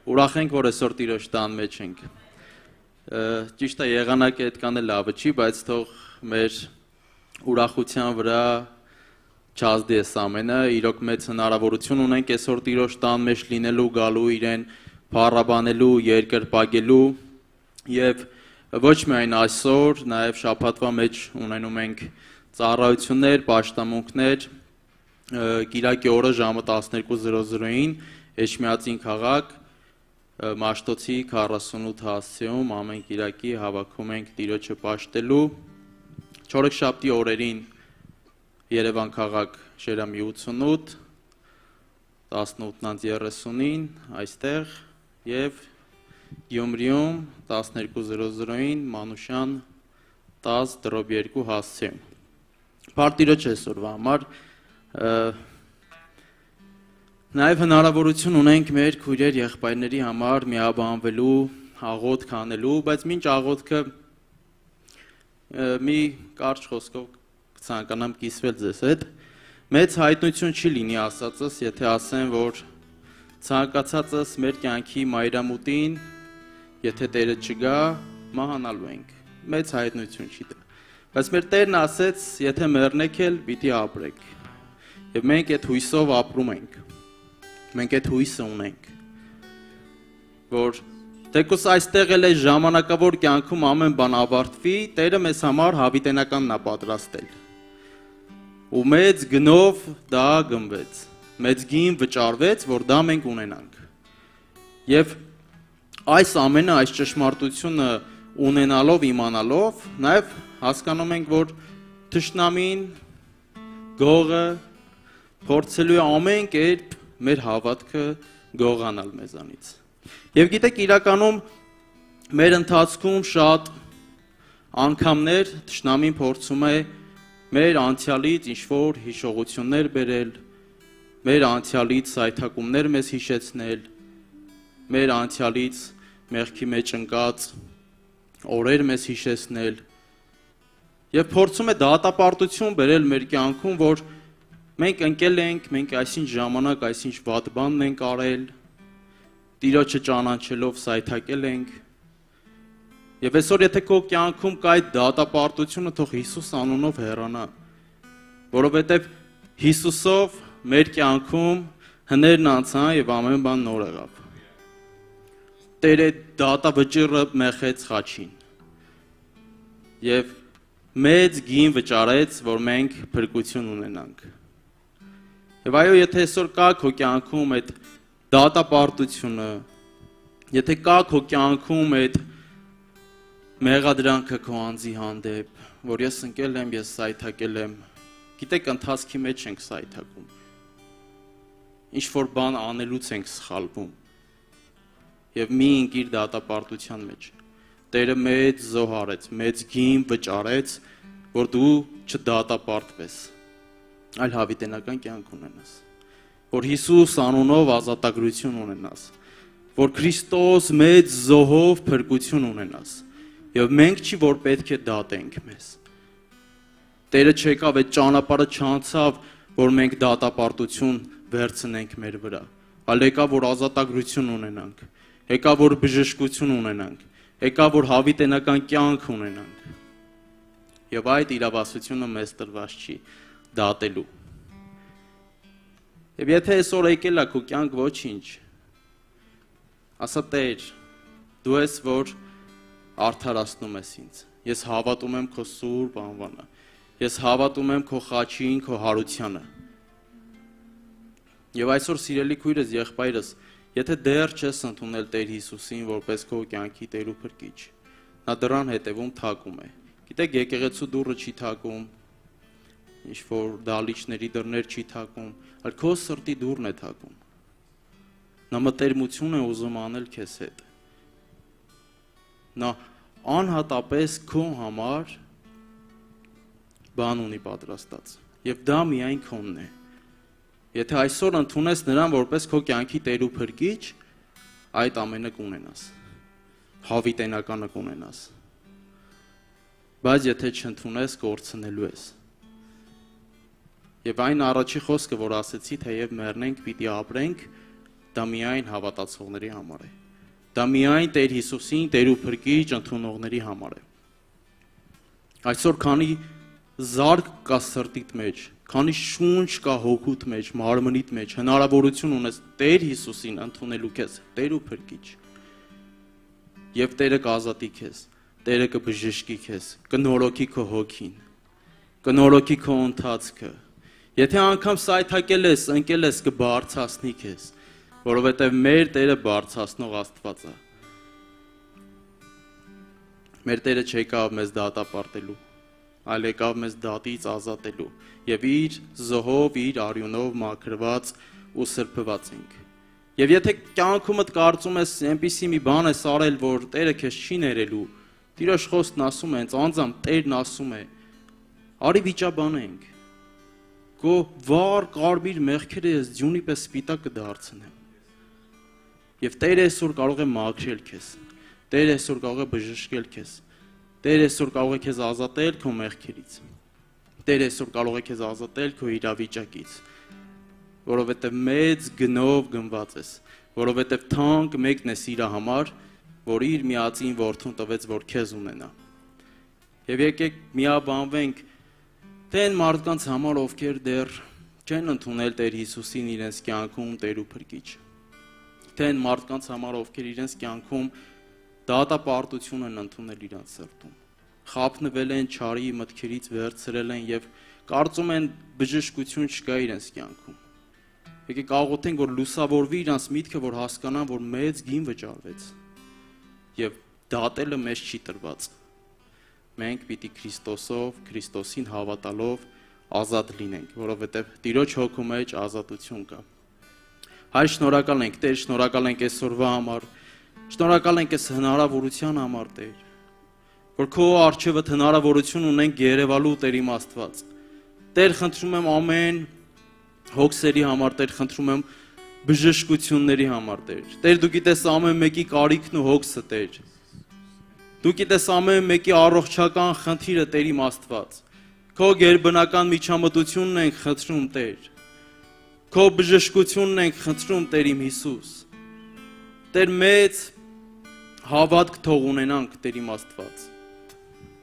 Ուրախ ենք, որ այսօր Տիրոջ տան մեջ ենք։ Ճիշտ է, եղանակը այդքան էլ լավը չի, բայց թող մեր ուրախության վրա չազդի էս ամենը, իրոք մեծ հնարավորություն ունենք այսօր Տիրոջ տան մեջ լինելու, գալու իրեն փառաբանելու, երկրպագելու եւ ոչ միայն այսօր, նաեւ շաբաթվա մեջ ունենում ենք ծառայություններ, պաշտամունքներ, Կիրակի օրը ժամը 12:00-ին Էջմիածին քաղաք Մաշտոցի 48 հասցեում ամեն Կիրակի հավաքում ենք Տիրոջը պաշտելու, չորեքշաբթի օրերին Երևան քաղաք Շերամի 88, 18:30-ին այստեղ եւ Գյումրիում 12:00-ին Մանուշյան 10-2 հասցեում։ Պարտիրոջ այսօրվա համար Նաև հնարավորություն ունենք մեր քույրեր եղբայրների համար միաբանվելու, աղոթք անելու, բայց մինչ աղոթքը մի կարճ խոսքով կցանկանամ կիսվել ձեզ հետ։ Մեծ հայտնություն չի լինի ասածս, եթե ասեմ, որ ցանկացածս մեր կյանքի մայրամուտին, եթե Տերը չգա, մահանալու ենք։ Մեծ հայտնություն չի դա։ Բայց մեր Տերն ասեց, եթե մեռնեք էլ, պիտի ապրեք։ Եվ մենք այդ հույսով ապրում ենք։ Մենք այդ հույսը ունենք, որ թեկուզ այստեղ էլ է ժամանակավոր կյանքում ամեն բան ավարտվի, Տերը մեզ համար հավիտենականն է պատրաստել։ Ու մեծ գնով դա գնվեց, մեծ գին վճարվեց, որ դա մենք ունենանք։ Եվ այս ամենը, այս ճշմարտությունը ունենալով, իմանալով, նաև հասկանում ենք, որ թշնամին, գողը, փորձելու է ամեն կերպ մեր հավատքը գողանալ մեզանից։ Եվ գիտեք, իրականում մեր ընթացքում շատ անգամներ թշնամին փորձում է մեր անցյալից ինչ-որ հիշողություններ բերել, մեր անցյալից սայթակումներ մեզ հիշեցնել, մեր անցյալից մեղքի մեջ ընկած օրեր մեզ հիշեցնել եւ փորձում է դատապարտություն բերել մեր կյանքում, որ մենք ընկել ենք, մենք այսինչ ժամանակ, այսինչ վատ բանն ենք արել, Տիրոջը ճանաչելով սայթակել ենք։ Եվ այսօր եթե քո կյանքում կա այդ դատապարտությունը, թող Հիսուս անունով հեռանա, որովհետև Հիսուսով մեր կյանքում հներն անցան եւ ամեն բան նոր եղավ։ Տերը դատավճիռը մեխեց խաչին։ Եվ մեծ գին վճարեց, որ մենք փրկություն ունենանք։ Եվ այո, եթե այսօր կա քո կյանքում այդ դատապարտությունը, եթե կա քո կյանքում այդ մեղադրանքը քո անձի հանդեպ, որ ես ընկել եմ, ես սայթակել եմ, գիտեք, ընթացքի մեջ ենք սայթակում, ինչ-որ բան անելուց ենք սխալվում, և մի ընկիր դատապարտության մեջ, Տերը մեծ զոհ արեց, մեծ գին վճարեց, որ դու չդատապարտվես, այլ հավիտենական կյանք ունենաս, որ Հիսուս անունով ազատագրություն ունենաս, որ Քրիստոս մեծ զոհով փրկություն ունենաս, եւ մենք չի որ պետք է դատենք մեզ։ Տերը չեկավ այդ ճանապարհը չանցավ, որ մենք դատապարտություն վերցնենք մեր վրա, այլ եկավ որ ազատագրություն ունենանք, եկավ որ բժշկություն ունենանք, եկավ որ հավիտենական կյանք ունենանք։ Եվ այդ իրավասությունը մեզ տրված չի դատելու։ Եվ եթե այսօր եկել է քո կյանք ոչինչ, ասա Տեր, դու ես որ արդարացնում ես ինձ, ես հավատում եմ քո սուրբ անվանը, ես հավատում եմ քո խաչին, քո հարությանը։ Եվ այսօր սիրելի քույրս, եղբայրս, եթե դեռ չես ընդունել Տեր Հիսուսին որպես քո կյանքի Տեր ու Փրկիչ, նա դրան հետևում թակում է։ Գիտեք, եկեղեցու դուռը չի թակում, ինչ-որ դալիճների դռներ չի թակում, այլ քո սրտի դուռն է թակում։ Նա մտերմություն է ուզում անել քեզ հետ։ Նա անհատապես քո համար բան ունի պատրաստած, եւ դա միայն քոնն է։ Եթե այսօր ընդունես նրան որպես քո կյանքի Տեր ու Փրկիչ, այդ ամենը կունենաս, հավիտենականը կունենաս։ Բայց եթե չընդունես, կորցնելու ես։ Եվ այն առաջի խոսքը, որ ասեցի, թեև մեռնենք, պիտի ապրենք, դա միայն հավատացողների համար է։ Դա միայն Տեր Հիսուսին, Տեր ու Փրկիչ ընդունողների համար է։ Այսօր քանի զարկ կա սրտիդ մեջ, քանի շունչ կա հոգուդ մեջ, մարմնիդ մեջ, հնարավորություն ունես Տեր Հիսուսին ընդունելու քեզ, Տեր ու Փրկիչ։ Եվ Տերը կազատի քեզ, Տերը կբժշկի քեզ, կնորոգի քո հոգին, կնորոգի քո ընթացքը։ Եթե անգամ սայթակել ես, ընկել ես, կբարձրացնի քեզ, որովհետև մեր Տերը բարձրացնող Աստված է։ Մեր Տերը չեկավ մեզ դատապարտելու, այլ եկավ մեզ դատից ազատելու, եւ իր զոհով, իր արյունով մաքրված ու սրբված ենք։ Եվ եթե կյանքումդ կարծում ես այնպիսի մի բան ես արել, որ Տերը քեզ չի ներելու, Տիրոջ խոսքն ասում է, անձամբ Տերն ասում է, արի վիճաբանենք։ Քո վառ կարմիր մեղքերը ես ձյունի պես սպիտակ կդարձնեմ։ Եվ Տերը այսօր կարող է մաքրել քեզ։ Տերը այսօր կարող է բժշկել քեզ։ Տերը այսօր կարող է քեզ ազատել քո մեղքերից։ Տերը այսօր կարող է քեզ ազատել քո իրավիճակից, որովհետև մեծ գնով գնված ես, որովհետև թանկ մեկն ես իր համար, որ իր միածին որդուն տվեց, որ քեզ ունենա։ Եվ եկեք միաբանվենք թե այն մարդկանց համար, ովքեր դեռ չեն ընդունել Տեր Հիսուսին իրենց կյանքում Տեր ու Փրկիչ։ Թե այն մարդկանց համար, ովքեր իրենց կյանքում դատապարտություն են ընդունել իրենց սրտում, խաբնվել են չարի մտքերից վերցրել են եւ կարծում են բժշկություն չկա իրենց կյանքում։ Եկեք աղոթենք, որ լուսավորվի իրենց միտքը, որ հասկանան, որ մեծ գին վճարվեց եւ դատելը մեզ չի տրված։ Մենք պիտի Քրիստոսով, Քրիստոսին հավատալով ազատ լինենք, որովհետև Տիրոջ հոգու մեջ ազատություն կա։ Հայր, շնորհակալ ենք, Տեր, շնորհակալ ենք այսօրվա համար, շնորհակալ ենք այս հնարավորության համար, Տեր, որ քո առջևդ հնարավորություն ունենք երևալու Տեր իմ Աստված։ Տեր, խնդրում եմ ամեն հոգսերի համար, Տեր, խնդրում եմ բժշկությունների համար, Տեր։ Տեր, դու գիտես ամեն մեկի կարիքն ու հոգսը, Տեր։ Դու գիտես ամեն մեկի առողջական խնդիրը, Տեր իմ Աստված։ Քո գերբնական միջամտությունն ենք խնդրում, Տեր։ Քո բժշկությունն ենք խնդրում, Տեր իմ Հիսուս։ Տեր, մեծ հավատք թող ունենանք, Տեր իմ Աստված։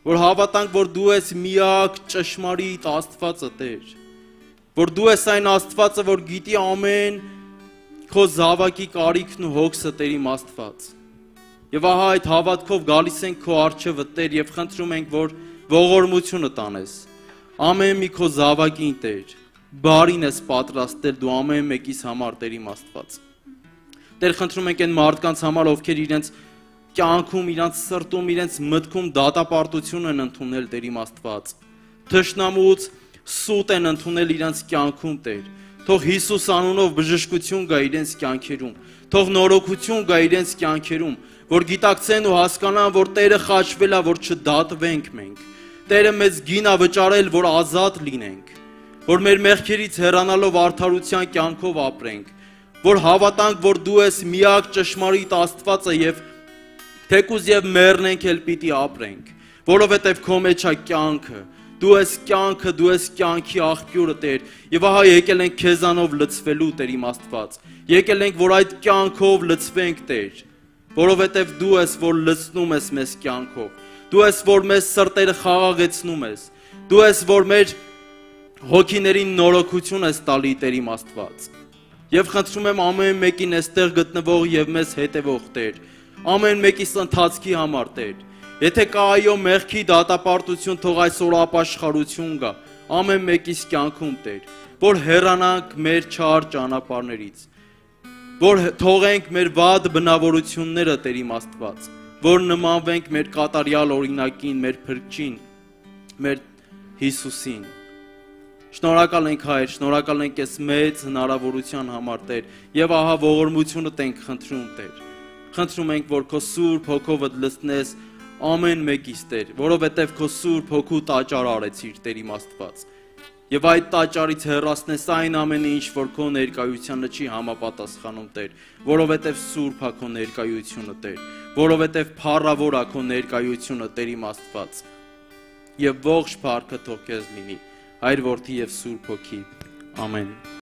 Որ հավատանք, որ դու ես միակ ճշմարիտ Աստվածը, Տեր։ Որ դու ես այն Աստվածը, որ գիտի ամեն քո զավակի կարիքն ու հոգսը, Տեր իմ Աստված։ Եվ ահա այդ հավատքով գալիս ենք քո առջևը, Տեր, եւ խնդրում ենք, որ ողորմությունը տանես ամեն մի քո զավակին, Տեր, բարին ես պատրաստել դու ամեն մեկիս համար, Տեր իմ Աստված։ Տեր, խնդրում ենք այն մարդկանց համար, ովքեր իրենց կյանքում, իրենց սրտում, իրենց մտքում դատապարտություն են ընդունել, Տեր իմ Աստված։ Թշնամուց սուտ են ընդունել իրենց կյանքում, Տեր։ Թող Հիսուս անունով բժշկություն գա իրենց կյանքերում։ Թող նորոգություն գա իրենց կյանքերում, որ գիտակցեն ու հասկանան, որ Տերը խաչվել է, որ չդատվենք մենք։ Տերը մեզ գին է վճարել, որ ազատ լինենք, որ մեր մեղքերից հեռանալով արդարության կյանքով ապրենք, որ հավատանք, որ դու ես միակ ճշմարիտ Աստվածը եւ թեկուզ եւ մեռնենք, էլ պիտի ապրենք, որովհետեւ քո մեջ է կյանքը։ Դու ես կյանքը, դու ես կյանքի աղբյուրը, Տեր, եւ ահա եկել ենք քեզանով լցվելու, Տեր իմ Աստված։ Եկել ենք, որ այդ կյանքով լցվենք, Տեր, որովհետեւ դու ես, որ լցնում ես մեզ կյանքով։ Դու ես, որ մեզ սրտերը խաղաղեցնում ես։ Դու ես, որ մեր հոգիներին նորոգություն ես տալի, Տեր իմ Աստված։ Եվ խնդրում եմ ամեն մեկին այստեղ գտնվող եւ մեզ հետևող, Տեր, ամեն մեկիս ընթացքի համար, Տեր։ Եթե կա այո մեղքի դատապարտություն, թող այսօր ապաշխարություն գա ամեն մեկիս կյանքում, Տեր, որ հեռանանք մեր չար ճանապարհներից, որ թողենք մեր վատ բնավորությունները, Տեր իմ Աստված, որ նմանվենք մեր կատարյալ օրինակին, մեր Փրկչին, մեր Հիսուսին։ Շնորհակալ ենք, Հայր, շնորհակալ ենք այս մեծ հնարավորության համար, Տեր, եւ ահա ողորմությունը տենք խնդրում, Տեր։ Խնդրում ենք, որ քո Սուրբ Հոգովդ լցնես ամեն մեկիս, Տեր, որովհետև քո Սուրբ Հոգու տաճար արեցիր, Տեր իմ Աստված, եւ այդ տաճարից հեռացնես այն ամենը, ինչ որ քո ներկայությանը չի համապատասխանում, Տեր, որովհետև Սուրբ է քո ներկայությունը, Տեր, որովհետև փառավոր է քո ներկայությունը, Տեր իմ Աստված, եւ ողջ փառքը թող քեզ լինի, Հայր, Որդի եւ Սուրբ Հոգի, ամեն։